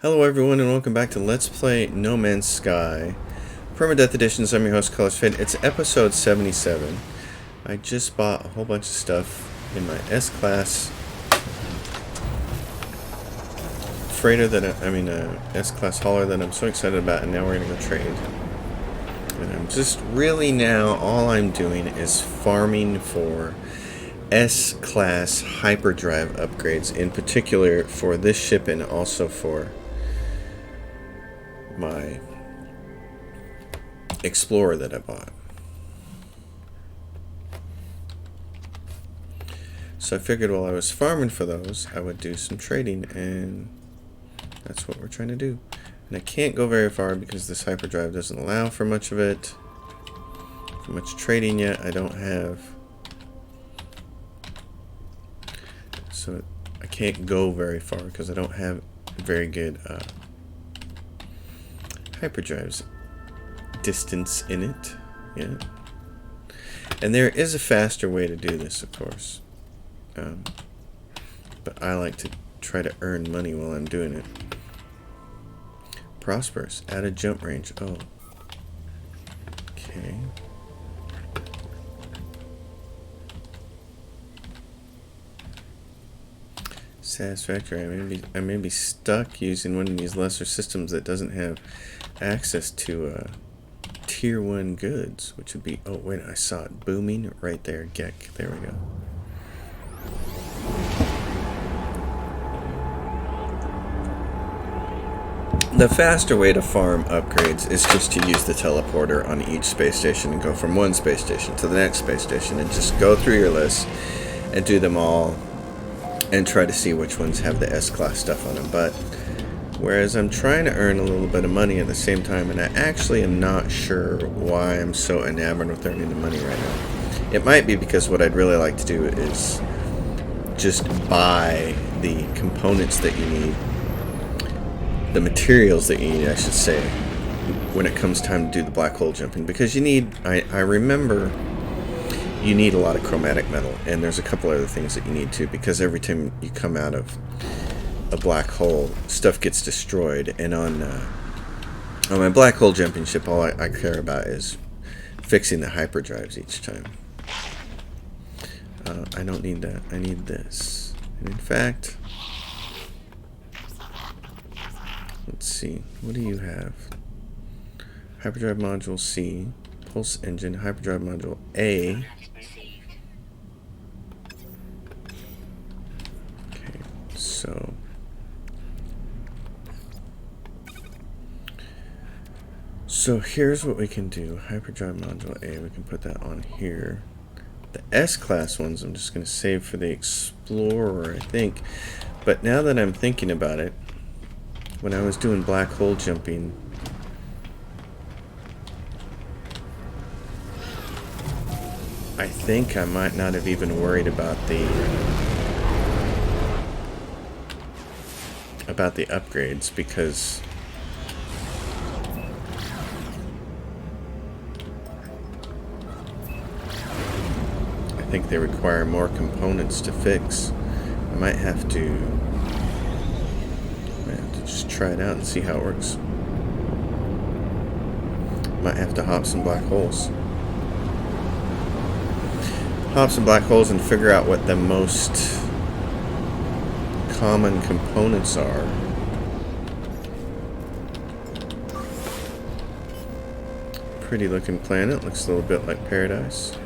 Hello everyone and welcome back to Let's Play No Man's Sky Permadeath Editions. I'm your host, Colors Fit. It's episode 77. I just bought a whole bunch of stuff in my S-Class freighter S-Class hauler that I'm so excited about, and now we're going to go trade. And I'm just really now, all I'm doing is farming for S-Class hyperdrive upgrades, in particular for this ship and also for my Explorer that I bought. So I figured while I was farming for those, I would do some trading, and that's what we're trying to do. And I can't go very far because this hyperdrive doesn't allow for much of it, for much trading yet. I don't have, so I can't go very far because I don't have very good hyperdrive's distance in it yet. And there is a faster way to do this, of course, but I like to try to earn money while I'm doing it. Prosperous, added jump range. Oh, okay. Satisfactory. I may be stuck using one of these lesser systems that doesn't have access to tier 1 goods, which would be, oh wait, I saw it booming right there. Geck, there we go. The faster way to farm upgrades is just to use the teleporter on each space station and go from one space station to the next space station and just go through your list and do them all and try to see which ones have the S-Class stuff on them. But whereas I'm trying to earn a little bit of money at the same time, and I actually am not sure why I'm so enamored with earning the money right now. It might be because what I'd really like to do is just buy the components that you need, the materials that you need, I should say, when it comes time to do the black hole jumping. Because you need, I remember, you need a lot of chromatic metal, and there's a couple other things that you need too, because every time you come out of a black hole, stuff gets destroyed. And on my black hole jumping ship, all I care about is fixing the hyperdrives each time. I don't need that. I need this. And in fact, let's see. What do you have? Hyperdrive module C, pulse engine, hyperdrive module A. Okay, So here's what we can do. Hyperdrive module A, we can put that on here. The S-Class ones I'm just going to save for the Explorer, I think. But now that I'm thinking about it, when I was doing black hole jumping, I think I might not have even worried about the upgrades, because I think they require more components to fix. I might have to just try it out and see how it works. Might have to hop some black holes. Hop some black holes and figure out what the most common components are. Pretty looking planet. Looks a little bit like Paradise.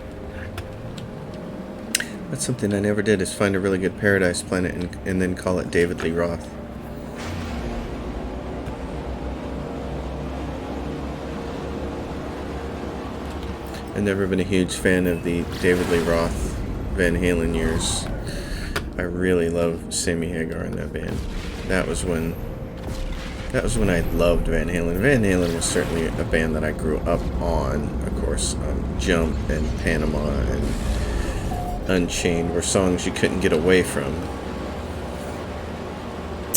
That's something I never did, is find a really good Paradise planet and then call it David Lee Roth. I've never been a huge fan of the David Lee Roth Van Halen years. I really love Sammy Hagar in that band. That was when I loved Van Halen. Van Halen was certainly a band that I grew up on. Of course, Jump and Panama and Unchained were songs you couldn't get away from,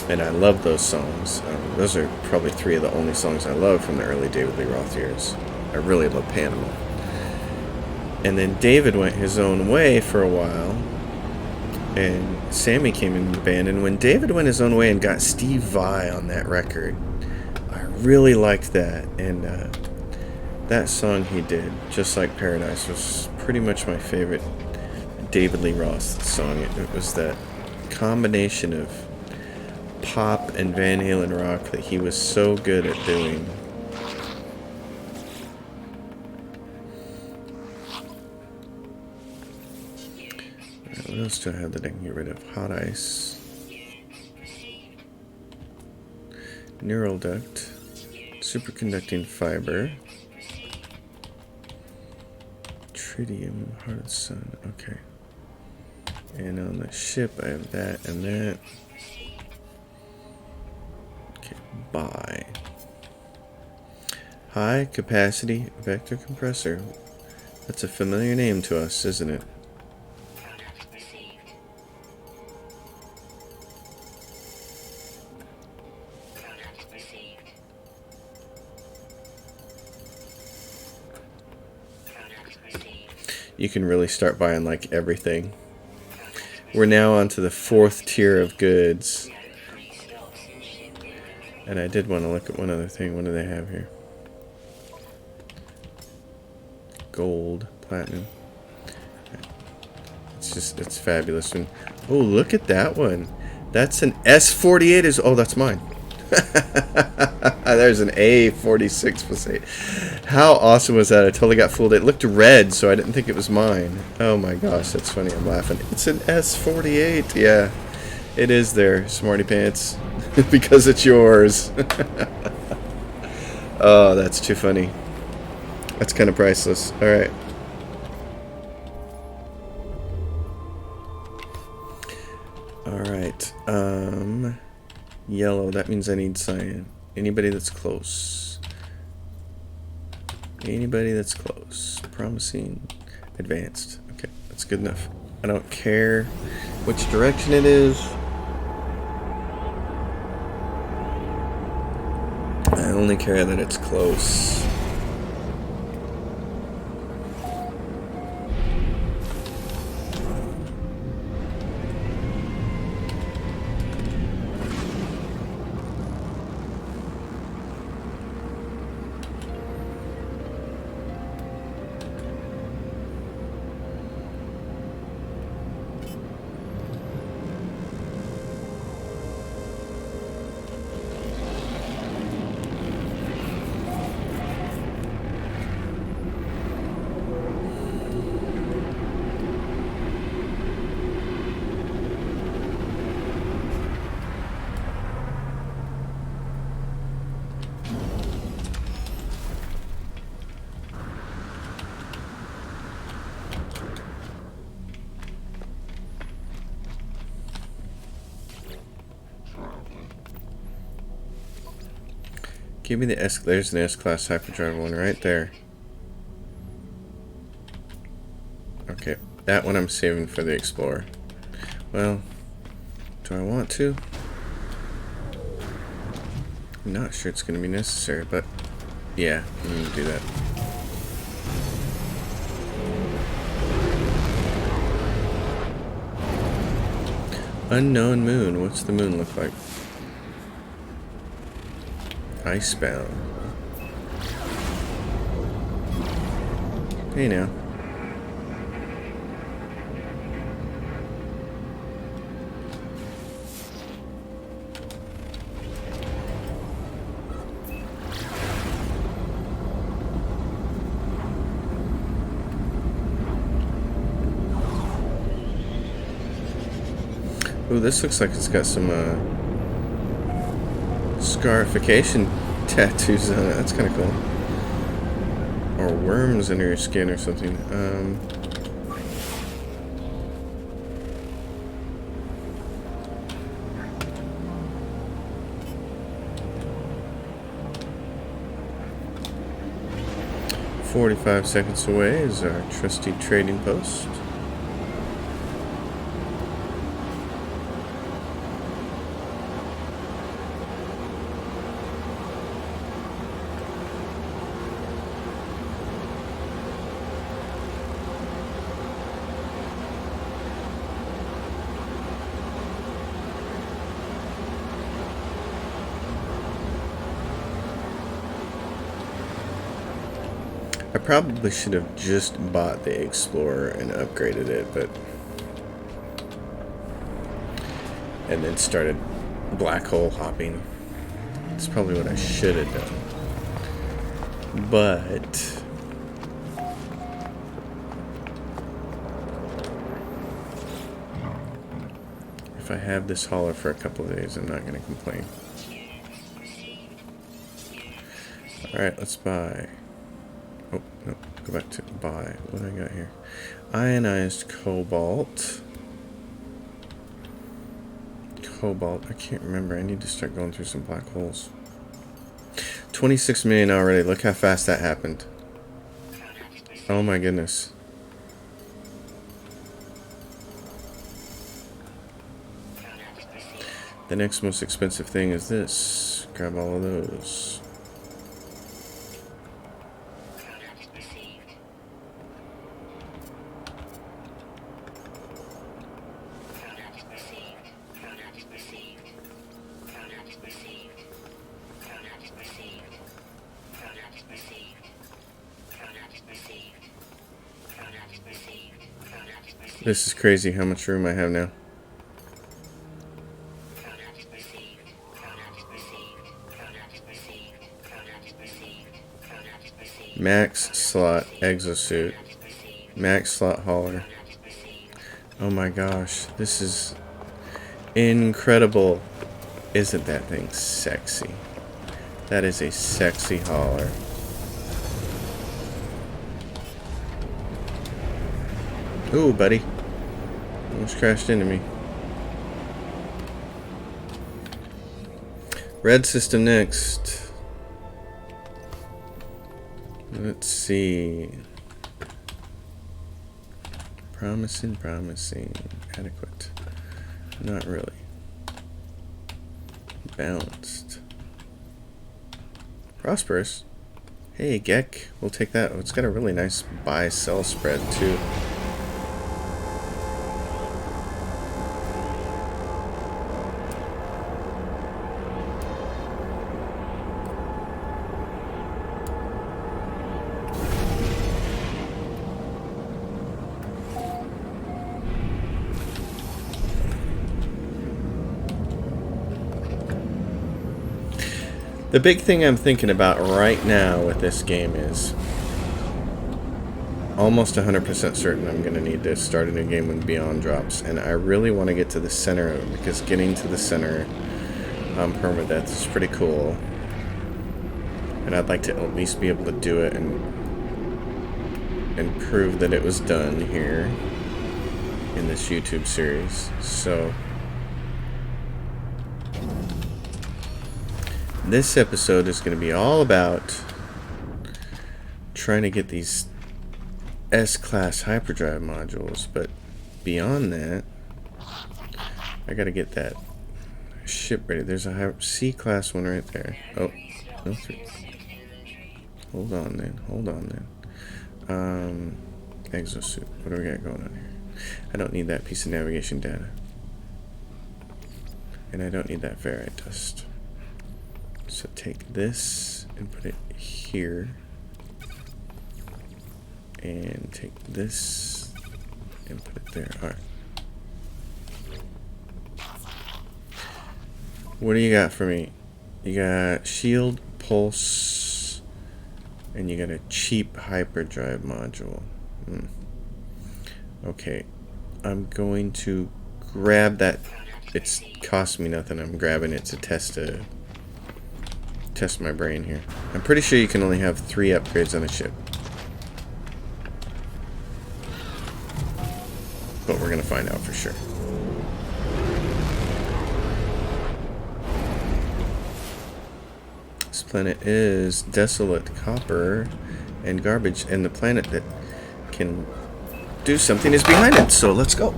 and I love those songs. Those are probably three of the only songs I love from the early David Lee Roth years. I really love Panama. And then David went his own way for a while, and Sammy came in the band, and when David went his own way and got Steve Vai on that record, I really liked that. And that song he did, Just Like Paradise, was pretty much my favorite David Lee Roth song. It was that combination of pop and Van Halen rock that he was so good at doing. What else do I have that I can get rid of? Hot ice. Neural duct. Superconducting fiber. Tritium, heart of the sun. Okay. And on the ship I have that and that. Okay, buy. High capacity vector compressor. That's a familiar name to us, isn't it? You can really start buying like everything. We're now on to the 4th tier of goods. And I did want to look at one other thing. What do they have here? Gold, platinum. It's fabulous. And oh, look at that one. That's an S48. Oh, that's mine. There's an A46 plus 8. How awesome was that? I totally got fooled. It looked red, so I didn't think it was mine. Oh my gosh, that's funny. I'm laughing. It's an S48. Yeah, it is there, smarty pants. Because it's yours. Oh, that's too funny. That's kind of priceless. All right. All right. Yellow. That means I need cyan. Anybody that's close. Anybody that's close. Promising. Advanced. Okay, that's good enough. I don't care which direction it is. I only care that it's close. Give me the S. There's an S-Class hyperdrive one right there. Okay, that one I'm saving for the Explorer. Well, do I want to? I'm not sure it's going to be necessary, but yeah, I'm going to do that. Unknown moon. What's the moon look like? Icebound. Hey now. Ooh, this looks like it's got some scarification tattoos on it. That's kind of cool. Or worms under your skin or something. 45 seconds away is our trusty trading post. I probably should have just bought the Explorer and upgraded it, but... and then started black hole hopping. That's probably what I should have done. But... if I have this hauler for a couple of days, I'm not going to complain. Alright, let's buy... oh, no, go back to buy. What do I got here? Ionized cobalt. Cobalt, I can't remember. I need to start going through some black holes. 26 million already. Look how fast that happened. Oh my goodness. The next most expensive thing is this. Grab all of those. This is crazy how much room I have now. Max slot exosuit. Max slot hauler. Oh my gosh, this is incredible. Isn't that thing sexy? That is a sexy hauler. Ooh, buddy. Almost crashed into me. Red system next. Let's see. Promising, promising. Adequate. Not really. Balanced. Prosperous. Hey, Gek. We'll take that. It's got a really nice buy-sell spread, too. The big thing I'm thinking about right now with this game is almost 100% certain I'm going to need to start a new game when Beyond drops, and I really want to get to the center of it, because getting to the center on Permadeath is pretty cool, and I'd like to at least be able to do it and prove that it was done here in this YouTube series. So this episode is going to be all about trying to get these S-Class hyperdrive modules, but beyond that, I got to get that ship ready. There's a C-Class one right there. Oh, no, hold on then. Exosuit. What do we got going on here? I don't need that piece of navigation data. And I don't need that ferrite dust. So take this and put it here. And take this and put it there. Alright. What do you got for me? You got shield, pulse, and you got a cheap hyperdrive module. Okay. I'm going to grab that. It's cost me nothing. I'm grabbing it to test my brain here. I'm pretty sure you can only have 3 upgrades on a ship. But we're gonna find out for sure. This planet is desolate, copper, and garbage, and the planet that can do something is behind it, so let's go.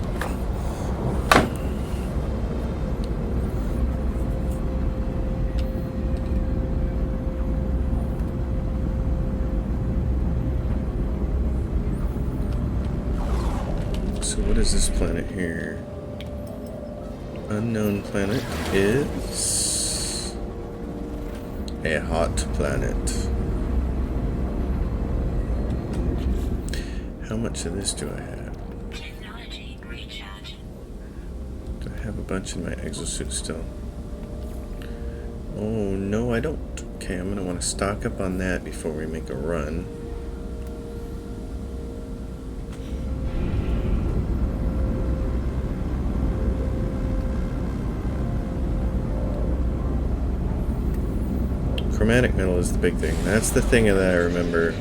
What is this planet here? Unknown planet is a hot planet. How much of this do I have? Technology recharge. Do I have a bunch in my exosuit still? Oh, no, I don't. Okay, I'm going to want to stock up on that before we make a run. Chromatic metal is the big thing. That's the thing that I remember.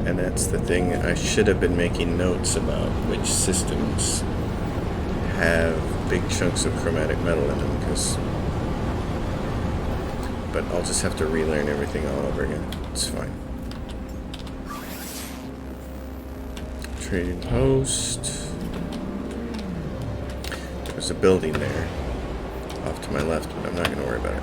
And that's the thing I should have been making notes about, which systems have big chunks of chromatic metal in them, but I'll just have to relearn everything all over again. It's fine. Trading post. There's a building there off to my left, but I'm not going to worry about it.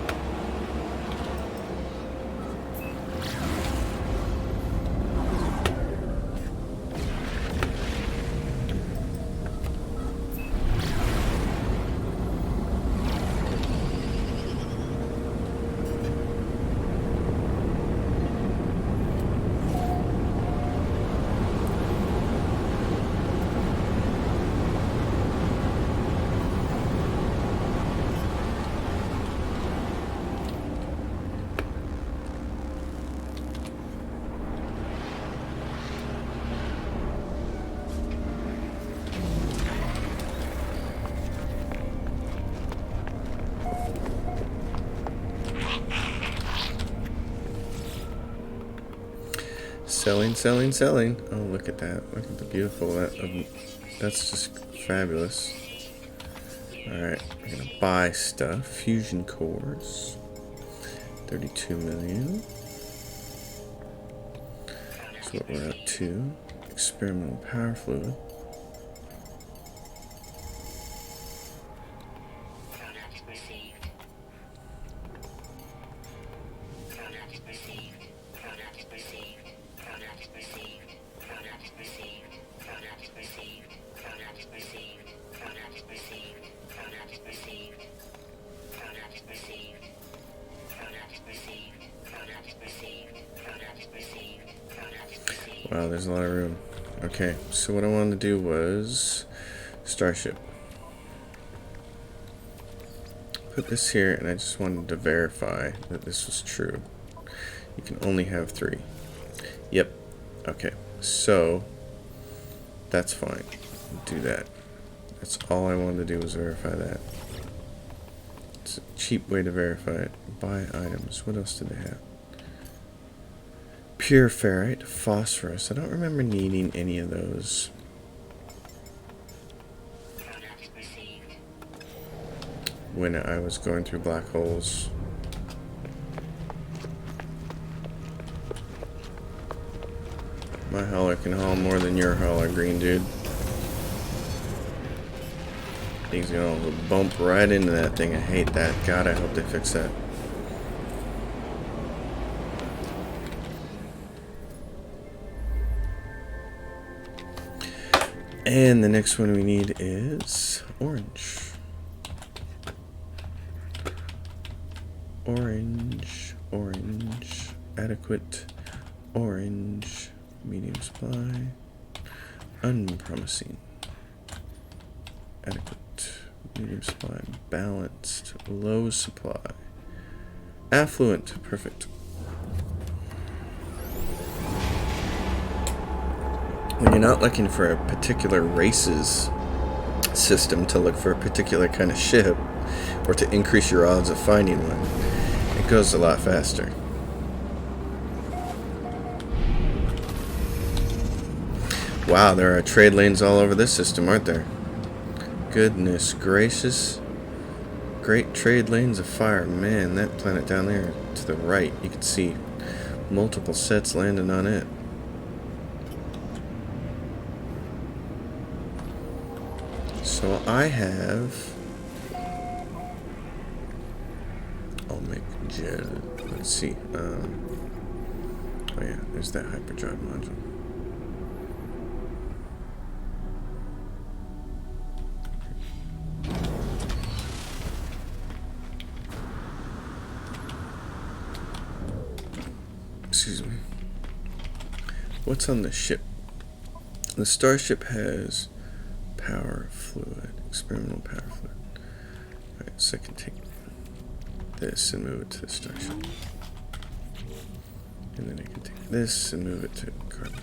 Selling, selling, selling. Oh, look at that. Look at the beautiful. That's just fabulous. Alright, I'm going to buy stuff. Fusion cores. 32 million. That's what we're at to. Experimental power fluid. Wow, there's a lot of room. Okay, so what I wanted to do was Starship. Put this here, and I just wanted to verify that this was true. You can only have 3. Yep. Okay, so that's fine. Do that. That's all I wanted to do was verify that. It's a cheap way to verify it. Buy items. What else did they have? Pure ferrite, phosphorus. I don't remember needing any of those. When I was going through black holes. My hauler can haul more than your hauler, green dude. Thing's gonna bump right into that thing. I hate that. God, I hope they fix that. And the next one we need is orange. Orange, orange, adequate, orange, medium supply, unpromising, adequate, medium supply, balanced, low supply, affluent, perfect. When you're not looking for a particular race's system to look for a particular kind of ship, or to increase your odds of finding one, it goes a lot faster. Wow, there are trade lanes all over this system, aren't there? Goodness gracious. Great trade lanes of fire. Man, that planet down there to the right, you can see multiple sets landing on it. So I have... I'll make gel. Let's see. Oh yeah, there's that hyperdrive module. Excuse me. What's on the ship? The starship has power fluid, experimental power fluid. Alright, so I can take this and move it to the starship. And then I can take this and move it to carbon.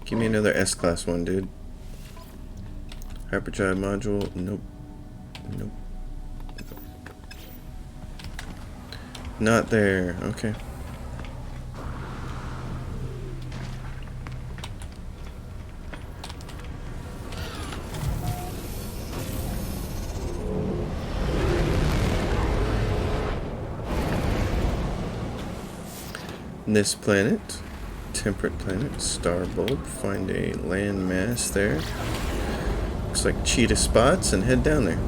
Give me another S-Class one, dude. Hyperdrive module, nope. Nope. Not there, okay. This planet, temperate planet, star bulb, find a land mass there. Looks like cheetah spots and head down there.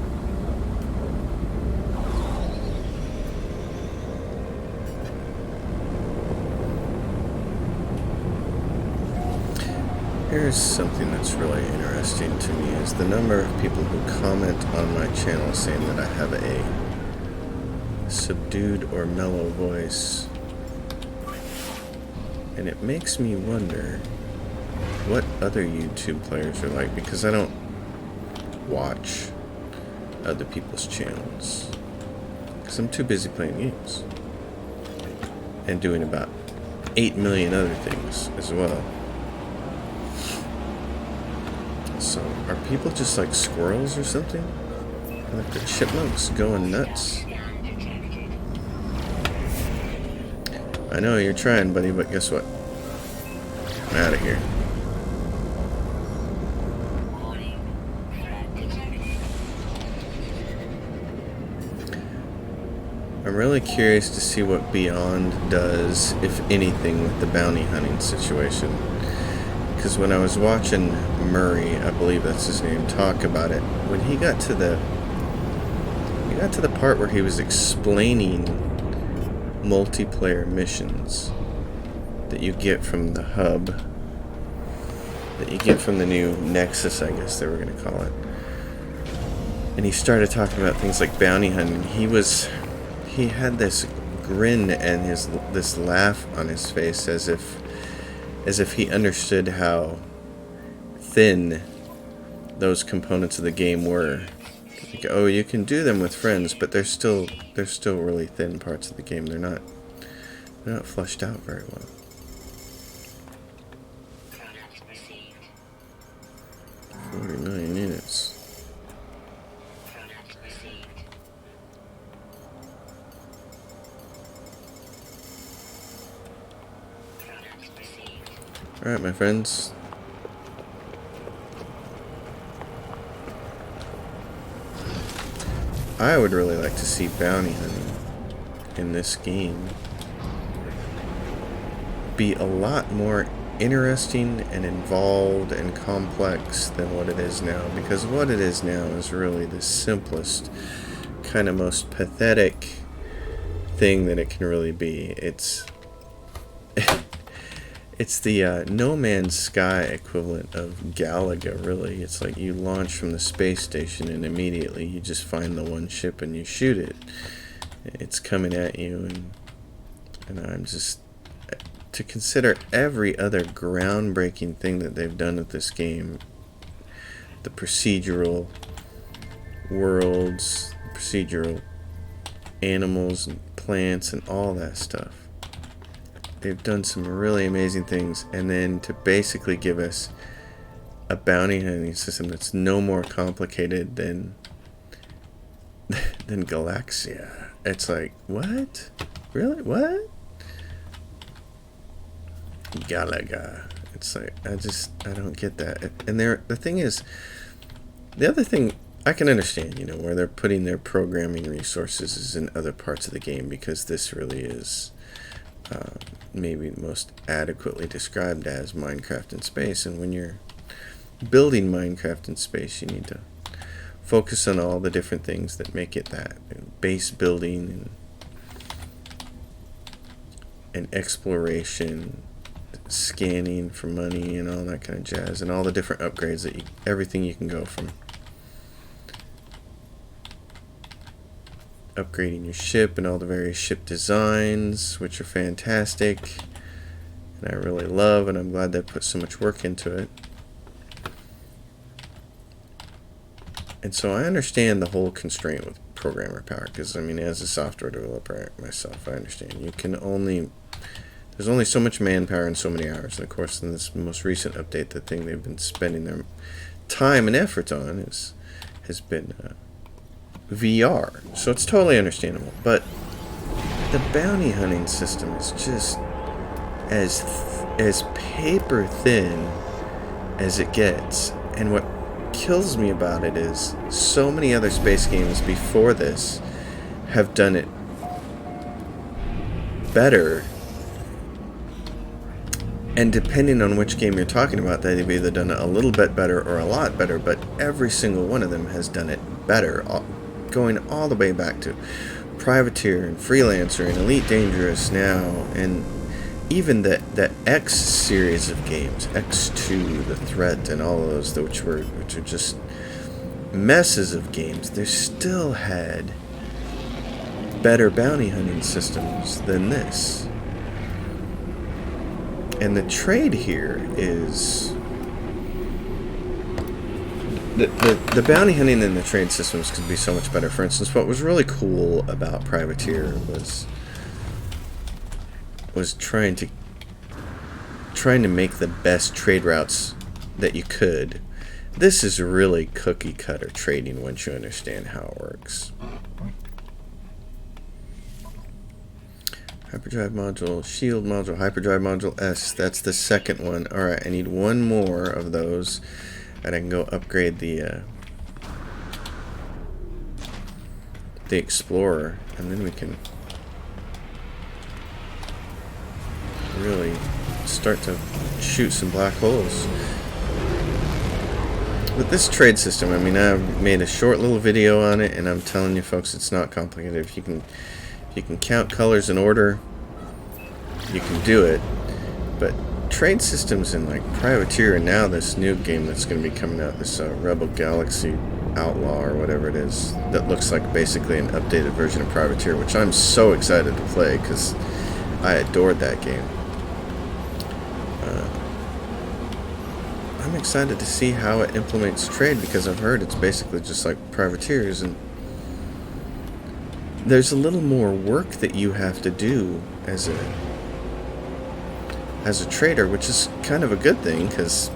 Here's something that's really interesting to me is the number of people who comment on my channel saying that I have a subdued or mellow voice. And it makes me wonder what other YouTube players are like, because I don't watch other people's channels because I'm too busy playing games and doing about 8 million other things as well. So are people just like squirrels or something? Like the chipmunks going nuts? I know you're trying, buddy, but guess what? I'm out of here. I'm really curious to see what Beyond does, if anything, with the bounty hunting situation. Because when I was watching Murray, I believe that's his name, talk about it, when he got to the part where he was explaining multiplayer missions that you get from the hub, that you get from the new Nexus, I guess they were going to call it. And he started talking about things like bounty hunting. He had this grin and this laugh on his face as if he understood how thin those components of the game were. Like, oh, you can do them with friends, but they're still really thin parts of the game. They're not fleshed out very well. 49 units. Alright, my friends. I would really like to see bounty hunting in this game be a lot more interesting and involved and complex than what it is now, because what it is now is really the simplest, kind of most pathetic thing that it can really be. It's the No Man's Sky equivalent of Galaga, really. It's like you launch from the space station and immediately you just find the one ship and you shoot it. It's coming at you, and I'm just... To consider every other groundbreaking thing that they've done with this game, the procedural worlds, procedural animals and plants and all that stuff. They've done some really amazing things, and then to basically give us a bounty hunting system that's no more complicated than Galaxia. It's like, what? Really? What? Galaga. It's like, I don't get that. And the thing is, the other thing I can understand, where they're putting their programming resources is in other parts of the game, because this really is maybe most adequately described as Minecraft in space. And when you're building Minecraft in space, you need to focus on all the different things that make it that. Base building and exploration, scanning for money and all that kind of jazz, and all the different upgrades that everything you can go from. upgrading your ship and all the various ship designs, which are fantastic. And I really love, and I'm glad they put so much work into it. And so I understand the whole constraint with programmer power, because I mean, as a software developer myself, I understand there's only so much manpower and so many hours. And of course, in this most recent update, the thing they've been spending their time and effort on has been VR. So it's totally understandable. But the bounty hunting system is just as paper thin as it gets. And what kills me about it is so many other space games before this have done it better, and depending on which game you're talking about, they've either done it a little bit better or a lot better, but every single one of them has done it better, going all the way back to Privateer and Freelancer and Elite Dangerous now, and even the X series of games, X2, The Threat, and all of those, which are just messes of games, they still had better bounty hunting systems than this. And the trade here is the bounty hunting and the trade systems could be so much better. For instance, what was really cool about Privateer was trying to make the best trade routes that you could. This is really cookie cutter trading once you understand how it works. Hyperdrive module, shield module, hyperdrive module S. That's the second one. Alright, I need one more of those, and I can go upgrade the Explorer, and then we can really start to shoot some black holes. With this trade system, I mean, I've made a short little video on it, and I'm telling you folks, it's not complicated. If you can count colors in order, you can do it. But trade systems in like Privateer, and now this new game that's going to be coming out, this Rebel Galaxy Outlaw or whatever it is, that looks like basically an updated version of Privateer, which I'm so excited to play because I adored that game. I'm excited to see how it implements trade, because I've heard it's basically just like Privateers, and there's a little more work that you have to do as a trader, which is kind of a good thing, because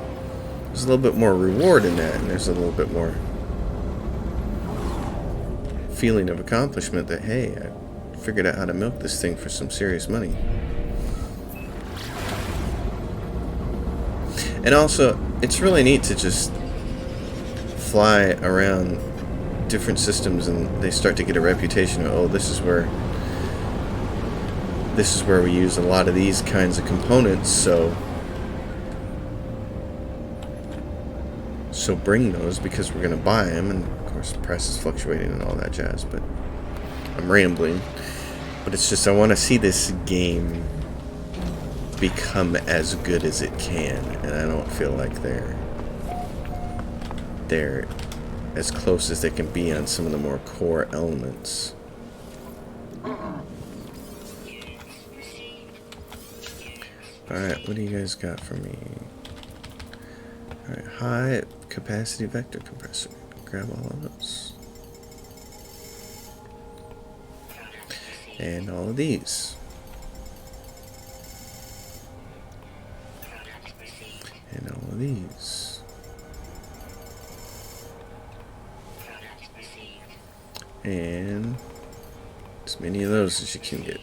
there's a little bit more reward in that, and there's a little bit more feeling of accomplishment that, hey, I figured out how to milk this thing for some serious money. And also, it's really neat to just fly around different systems, and they start to get a reputation of, oh, this is where we use a lot of these kinds of components, so bring those because we're going to buy them. And of course the price is fluctuating and all that jazz, but I'm rambling. But it's just, I want to see this game become as good as it can, and I don't feel like they're as close as they can be on some of the more core elements. Alright, what do you guys got for me? Alright, high capacity vector compressor. Grab all of those. And all of these. And all of these. And as many of those as you can get.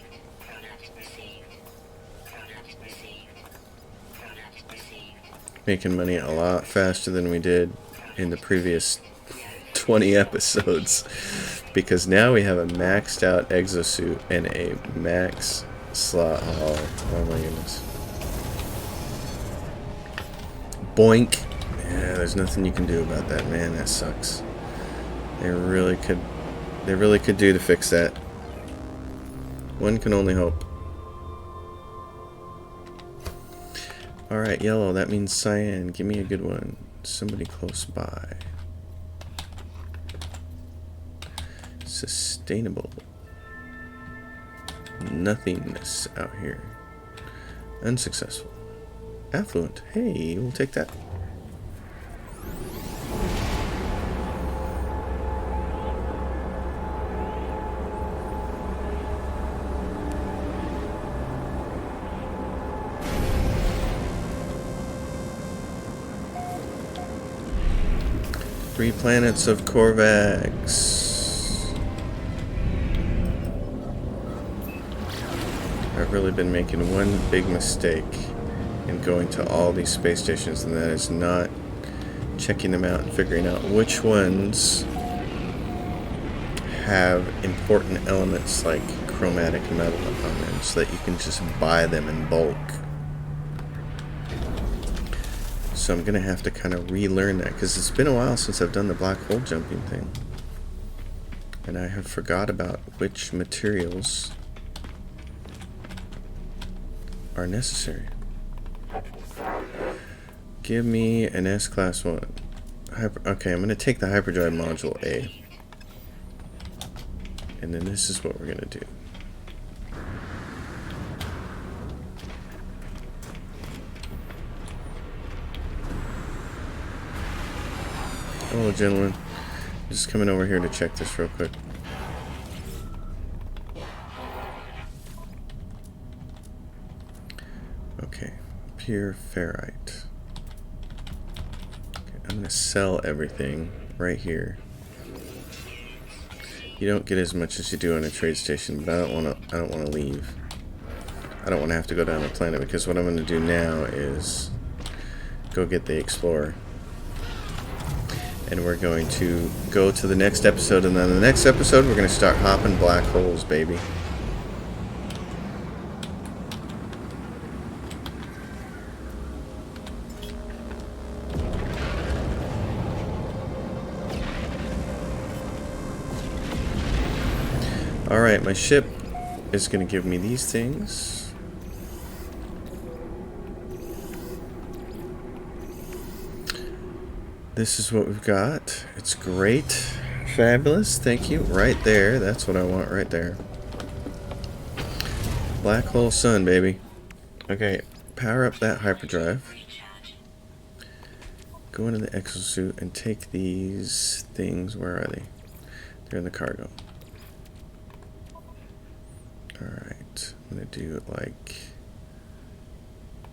Making money a lot faster than we did in the previous 20 episodes, because now we have a maxed out exosuit and a max slot haul. Oh my goodness. Boink. Yeah, there's nothing you can do about that, man. That sucks. They really could do to fix that. One can only hope. Alright, yellow, that means cyan. Give me a good one. Somebody close by. Sustainable. Nothingness out here. Unsuccessful. Affluent. Hey, we'll take that. Three planets of Korvax. I've really been making one big mistake in going to all these space stations, and that is not checking them out and figuring out which ones have important elements like chromatic metal on them so that you can just buy them in bulk. So I'm going to have to kind of relearn that because it's been a while since I've done the black hole jumping thing. And I have forgot about which materials are necessary. Give me an S-Class 1. Okay, I'm going to take the hyperdrive module A. And then this is what we're going to do. Hello, gentlemen. Just coming over here to check this real quick. Okay, pure ferrite. Okay, I'm gonna sell everything right here. You don't get as much as you do on a trade station, but I don't wanna leave. I don't wanna have to go down the planet because what I'm gonna do now is go get the Explorer. And we're going to go to the next episode, and then the next episode we're going to start hopping black holes, baby. Alright, my ship is going to give me these things. This is what we've got. It's great. Fabulous. Thank you. Right there. That's what I want right there. Black hole sun, baby. Okay. Power up that hyperdrive. Go into the exosuit and take these things. Where are they? They're in the cargo. Alright. I'm going to do it like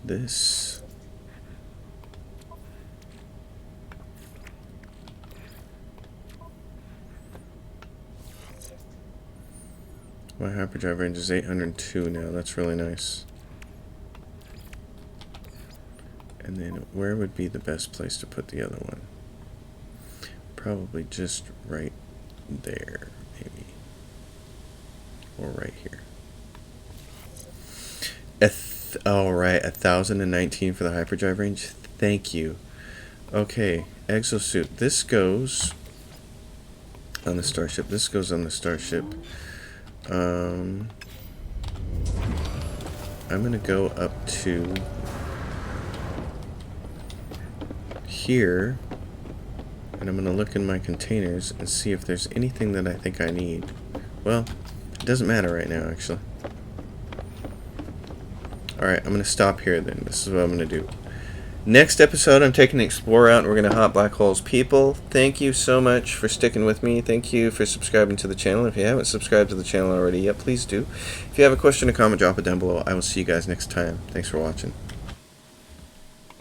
this. My hyperdrive range is 802 now. That's really nice. And then where would be the best place to put the other one? Probably just right there, maybe. Or right here. Alright, 1019 for the hyperdrive range. Thank you. Okay, exosuit. This goes on the starship. This goes on the starship. I'm gonna go up to here, and I'm gonna look in my containers and see if there's anything that I think I need. Well, it doesn't matter right now, actually. Alright, I'm gonna stop here then. This is what I'm gonna do. Next episode, I'm taking the Explorer out and we're going to hop black holes. People, thank you so much for sticking with me. Thank you for subscribing to the channel. If you haven't subscribed to the channel already yet, please do. If you have a question or comment, drop it down below. I will see you guys next time. Thanks for watching.